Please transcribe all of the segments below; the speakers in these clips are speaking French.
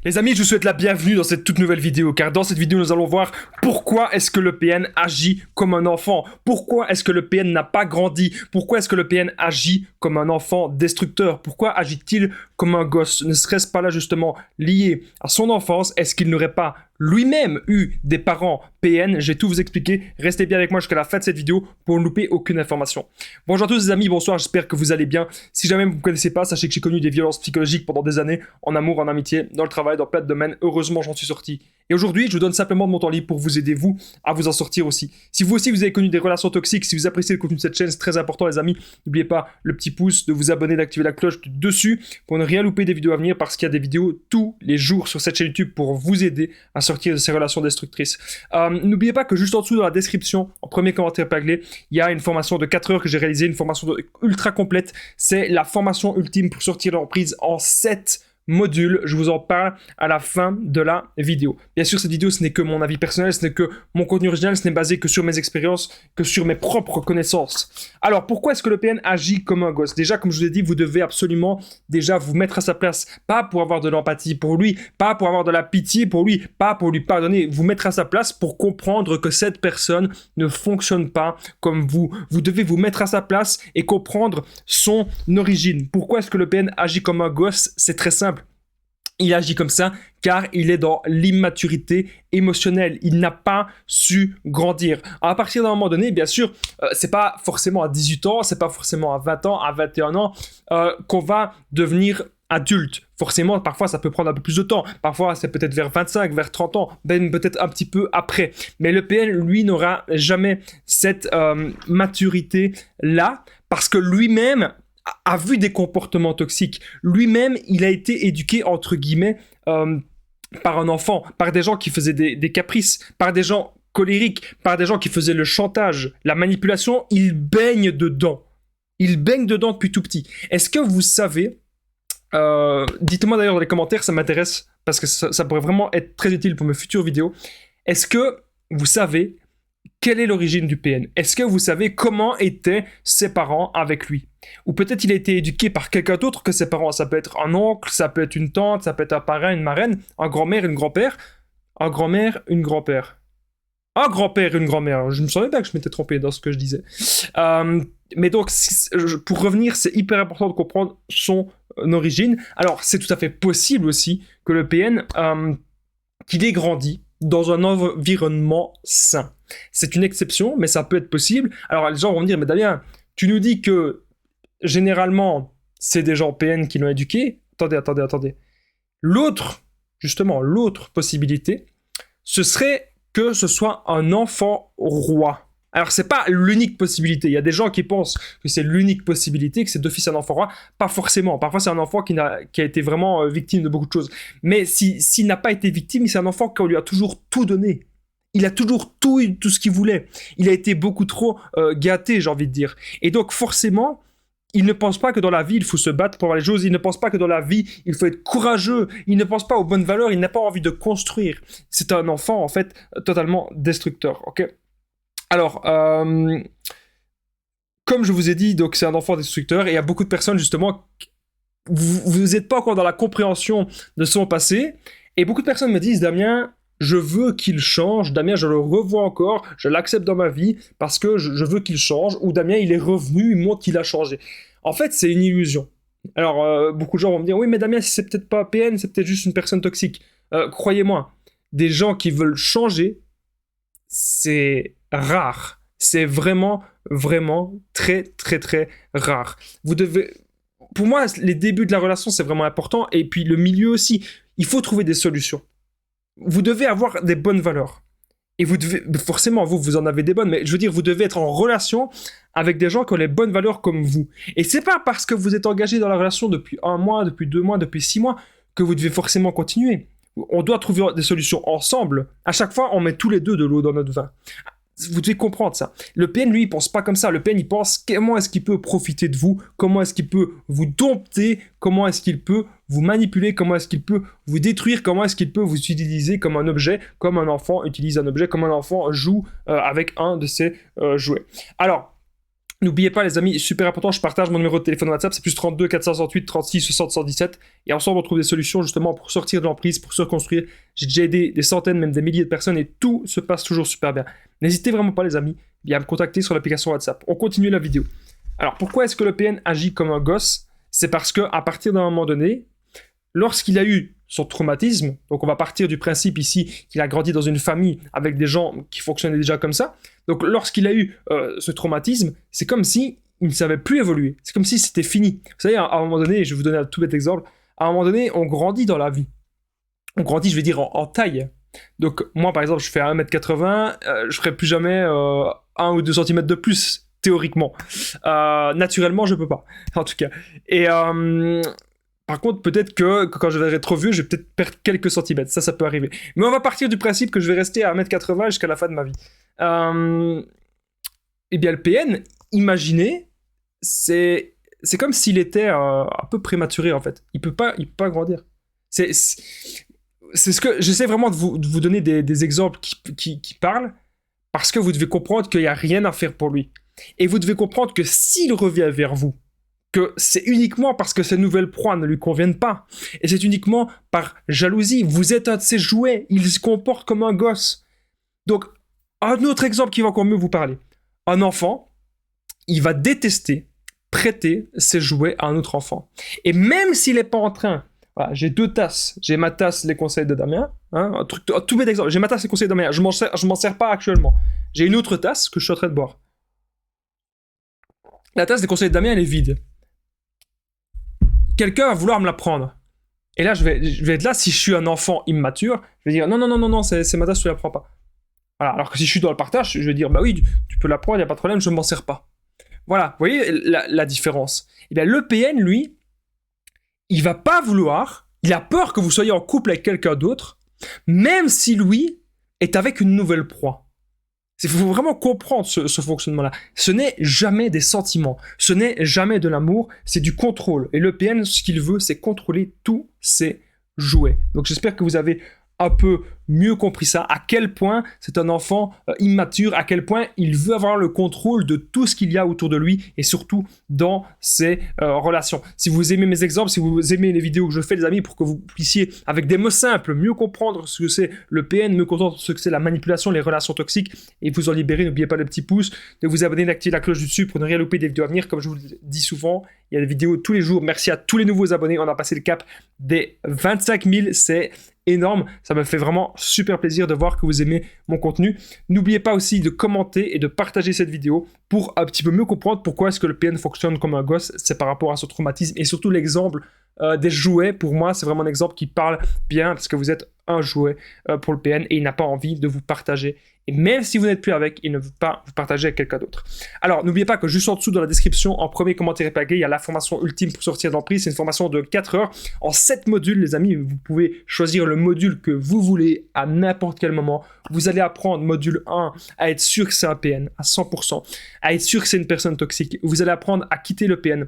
Les amis, je vous souhaite la bienvenue dans cette toute nouvelle vidéo, car dans cette vidéo, nous allons voir pourquoi est-ce que le PN agit comme un enfant, pourquoi est-ce que le PN n'a pas grandi, pourquoi est-ce que le PN agit comme un enfant destructeur, pourquoi agit-il comme un gosse, ne serait-ce pas là justement lié à son enfance, est-ce qu'il n'aurait pas lui-même eu des parents PN? Je vais tout vous expliquer, restez bien avec moi jusqu'à la fin de cette vidéo pour ne louper aucune information. Bonjour à tous les amis, bonsoir, j'espère que vous allez bien. Si jamais vous ne me connaissez pas, sachez que j'ai connu des violences psychologiques pendant des années, en amour, en amitié, dans le travail, dans plein de domaines. Heureusement, j'en suis sorti. Et aujourd'hui, je vous donne simplement de mon temps libre pour vous aider, vous, à vous en sortir aussi. Si vous aussi, vous avez connu des relations toxiques, si vous appréciez le contenu de cette chaîne, c'est très important les amis, n'oubliez pas le petit pouce, de vous abonner, d'activer la cloche dessus pour ne rien louper des vidéos à venir, parce qu'il y a des vidéos tous les jours sur cette chaîne YouTube pour vous aider à sortir de ces relations destructrices. N'oubliez pas que juste en dessous dans la description, en premier commentaire épinglé, il y a une formation de 4 heures que j'ai réalisée, une formation ultra complète. C'est la formation ultime pour sortir de l'emprise en 7 modules. Je vous en parle à la fin de la vidéo. Bien sûr, cette vidéo, ce n'est que mon avis personnel, ce n'est que mon contenu original, ce n'est basé que sur mes expériences, que sur mes propres connaissances. Alors, pourquoi est-ce que le PN agit comme un gosse? Déjà, comme je vous ai dit, vous devez absolument déjà vous mettre à sa place, pas pour avoir de l'empathie pour lui, pas pour avoir de la pitié pour lui, pas pour lui pardonner, vous mettre à sa place pour comprendre que cette personne ne fonctionne pas comme vous. Vous devez vous mettre à sa place et comprendre son origine. Pourquoi est-ce que le PN agit comme un gosse? C'est très simple. Il agit comme ça car il est dans l'immaturité émotionnelle. Il n'a pas su grandir. À partir d'un moment donné, bien sûr, c'est pas forcément à 18 ans, c'est pas forcément à 20 ans, à 21 ans qu'on va devenir adulte. Forcément, parfois, ça peut prendre un peu plus de temps. Parfois, c'est peut-être vers 25, vers 30 ans, même peut-être un petit peu après. Mais le PN, lui, n'aura jamais cette maturité-là parce que lui-même a vu des comportements toxiques. Lui-même, il a été éduqué, entre guillemets, par un enfant, par des gens qui faisaient des caprices, par des gens colériques, par des gens qui faisaient le chantage, la manipulation. Il baigne dedans. Il baigne dedans depuis tout petit. Est-ce que vous savez, dites-moi d'ailleurs dans les commentaires, ça m'intéresse, parce que ça pourrait vraiment être très utile pour mes futures vidéos. Est-ce que vous savez quelle est l'origine du PN? Est-ce que vous savez comment étaient ses parents avec lui? Ou peut-être il a été éduqué par quelqu'un d'autre que ses parents. Ça peut être un oncle, ça peut être une tante, ça peut être un parrain, une marraine, un grand-mère, une grand-père, un grand-mère, une grand-père. Un grand-père, une grand-mère. Je me savais pas que je m'étais trompé dans ce que je disais. Mais donc, pour revenir, c'est hyper important de comprendre son origine. Alors, c'est tout à fait possible aussi que le PN, qu'il ait grandi dans un environnement sain. C'est une exception, mais ça peut être possible. Alors, les gens vont me dire, mais Damien, tu nous dis que généralement, c'est des gens PN qui l'ont éduqué. Attendez. L'autre possibilité, ce serait que ce soit un enfant roi. Alors, c'est pas l'unique possibilité. Il y a des gens qui pensent que c'est l'unique possibilité, que c'est d'office un enfant roi. Pas forcément. Parfois, c'est un enfant qui a été vraiment victime de beaucoup de choses. Mais s'il n'a pas été victime, c'est un enfant qu'on lui a toujours tout donné. Il a toujours tout eu, tout ce qu'il voulait. Il a été beaucoup trop gâté, j'ai envie de dire. Et donc, forcément, il ne pense pas que dans la vie, il faut se battre pour avoir les choses. Il ne pense pas que dans la vie, il faut être courageux. Il ne pense pas aux bonnes valeurs. Il n'a pas envie de construire. C'est un enfant, en fait, totalement destructeur. Ok ? Alors, comme je vous ai dit, donc c'est un enfant destructeur. Et il y a beaucoup de personnes, justement, vous n'êtes pas encore dans la compréhension de son passé. Et beaucoup de personnes me disent, Damien, je veux qu'il change, Damien, je le revois encore, je l'accepte dans ma vie parce que je veux qu'il change, ou Damien, il est revenu, il montre qu'il a changé. En fait, c'est une illusion. Alors, beaucoup de gens vont me dire, oui, mais Damien, si c'est peut-être pas PN, c'est peut-être juste une personne toxique. Croyez-moi, des gens qui veulent changer, c'est rare. C'est vraiment, vraiment très, très, très rare. Vous devez... Pour moi, les débuts de la relation, c'est vraiment important, et puis le milieu aussi. Il faut trouver des solutions. Vous devez avoir des bonnes valeurs. Et vous devez, forcément, vous en avez des bonnes, mais je veux dire, vous devez être en relation avec des gens qui ont les bonnes valeurs comme vous. Et c'est pas parce que vous êtes engagé dans la relation depuis 1 mois, depuis 2 mois, depuis 6 mois, que vous devez forcément continuer. On doit trouver des solutions ensemble. À chaque fois, on met tous les deux de l'eau dans notre vin. Vous devez comprendre ça. Le PN, lui, il pense pas comme ça. Le PN, il pense comment est-ce qu'il peut profiter de vous, comment est-ce qu'il peut vous dompter, comment est-ce qu'il peut vous manipuler, comment est-ce qu'il peut vous détruire, comment est-ce qu'il peut vous utiliser comme un objet, comme un enfant utilise un objet, comme un enfant joue avec un de ses jouets. Alors, N'oubliez pas les amis, super important, je partage mon numéro de téléphone WhatsApp, c'est plus 32 468 36 60 117. Et ensemble on trouve des solutions justement pour sortir de l'emprise, pour se reconstruire. J'ai déjà aidé des centaines, même des milliers de personnes et tout se passe toujours super bien. N'hésitez vraiment pas les amis, à me contacter sur l'application WhatsApp. On continue la vidéo. Alors pourquoi est-ce que le PN agit comme un gosse? C'est parce qu'à partir d'un moment donné, lorsqu'il a eu son traumatisme, donc on va partir du principe ici qu'il a grandi dans une famille avec des gens qui fonctionnaient déjà comme ça, donc lorsqu'il a eu ce traumatisme, c'est comme si il ne savait plus évoluer, c'est comme si c'était fini. Vous savez, à un moment donné, je vais vous donner un tout bête exemple, à un moment donné, on grandit dans la vie. On grandit, je vais dire, en taille. Donc moi, par exemple, je fais 1m80, je ferai plus jamais 1 ou 2 cm de plus, théoriquement. Naturellement, je peux pas, en tout cas. Et par contre, peut-être que quand je vais être trop vieux, je vais peut-être perdre quelques centimètres. Ça peut arriver. Mais on va partir du principe que je vais rester à 1m80 jusqu'à la fin de ma vie. Eh bien, le PN, imaginez, c'est comme s'il était un peu prématuré, en fait. Il peut pas grandir. C'est ce que j'essaie vraiment de vous donner des exemples qui parlent, parce que vous devez comprendre qu'il n'y a rien à faire pour lui. Et vous devez comprendre que s'il revient vers vous, que c'est uniquement parce que ces nouvelles proies ne lui conviennent pas. Et c'est uniquement par jalousie. Vous êtes un de ses jouets. Il se comporte comme un gosse. Donc, un autre exemple qui va encore mieux vous parler. Un enfant, il va détester prêter ses jouets à un autre enfant. Et même s'il n'est pas en train... Voilà, j'ai 2 tasses. J'ai ma tasse, les conseils de Damien. Un tout bête exemple. J'ai ma tasse, les conseils de Damien. Je m'en sers pas actuellement. J'ai une autre tasse que je suis en train de boire. La tasse des conseils de Damien, elle est vide. Quelqu'un va vouloir me la prendre. Et là, je vais être là, si je suis un enfant immature, je vais dire non, c'est ma tasse, tu la prends pas. Voilà, alors que si je suis dans le partage, je vais dire bah oui, tu peux la prendre, il n'y a pas de problème, je ne m'en sers pas. Voilà, vous voyez la différence. Et bien, le PN, lui, il va pas vouloir, il a peur que vous soyez en couple avec quelqu'un d'autre, même si lui est avec une nouvelle proie. Il faut vraiment comprendre ce fonctionnement-là. Ce n'est jamais des sentiments, ce n'est jamais de l'amour, c'est du contrôle. Et le PN, ce qu'il veut, c'est contrôler tous ses jouets. Donc j'espère que vous avez un peu mieux compris ça, à quel point c'est un enfant immature, à quel point il veut avoir le contrôle de tout ce qu'il y a autour de lui et surtout dans ses relations. Si vous aimez mes exemples, si vous aimez les vidéos que je fais, les amis, pour que vous puissiez, avec des mots simples, mieux comprendre ce que c'est le PN, mieux comprendre ce que c'est la manipulation, les relations toxiques et vous en libérer, n'oubliez pas le petit pouce, de vous abonner, d'activer la cloche du dessus pour ne rien louper des vidéos à venir. Comme je vous le dis souvent, il y a des vidéos tous les jours. Merci à tous les nouveaux abonnés. On a passé le cap des 25 000. C'est énorme. Ça me fait vraiment super plaisir de voir que vous aimez mon contenu. N'oubliez pas aussi de commenter et de partager cette vidéo pour un petit peu mieux comprendre pourquoi est-ce que le PN fonctionne comme un gosse. C'est par rapport à son traumatisme et surtout l'exemple des jouets. Pour moi, c'est vraiment un exemple qui parle bien parce que vous êtes un jouet pour le PN et il n'a pas envie de vous partager. Et même si vous n'êtes plus avec, il ne veut pas vous partager avec quelqu'un d'autre. Alors, n'oubliez pas que juste en dessous, dans la description, en premier commentaire épinglé, il y a la formation ultime pour sortir de l'emprise. C'est une formation de 4 heures en 7 modules, les amis. Vous pouvez choisir le module que vous voulez à n'importe quel moment. Vous allez apprendre, module 1, à être sûr que c'est un PN à 100%, à être sûr que c'est une personne toxique. Vous allez apprendre à quitter le PN,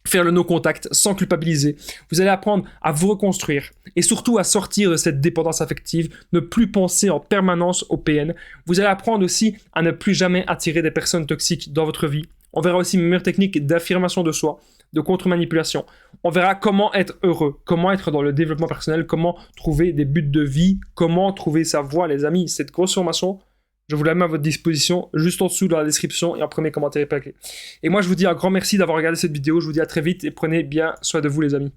faire le no-contact sans culpabiliser. Vous allez apprendre à vous reconstruire et surtout à sortir de cette dépendance affective, ne plus penser en permanence au PN. Vous allez apprendre aussi à ne plus jamais attirer des personnes toxiques dans votre vie. On verra aussi mes meilleures techniques d'affirmation de soi, de contre-manipulation. On verra comment être heureux, comment être dans le développement personnel, comment trouver des buts de vie, comment trouver sa voie, les amis. Cette grosse formation, je vous la mets à votre disposition juste en dessous dans la description et en premier commentaire épinglé. Et moi, je vous dis un grand merci d'avoir regardé cette vidéo. Je vous dis à très vite et prenez bien soin de vous, les amis.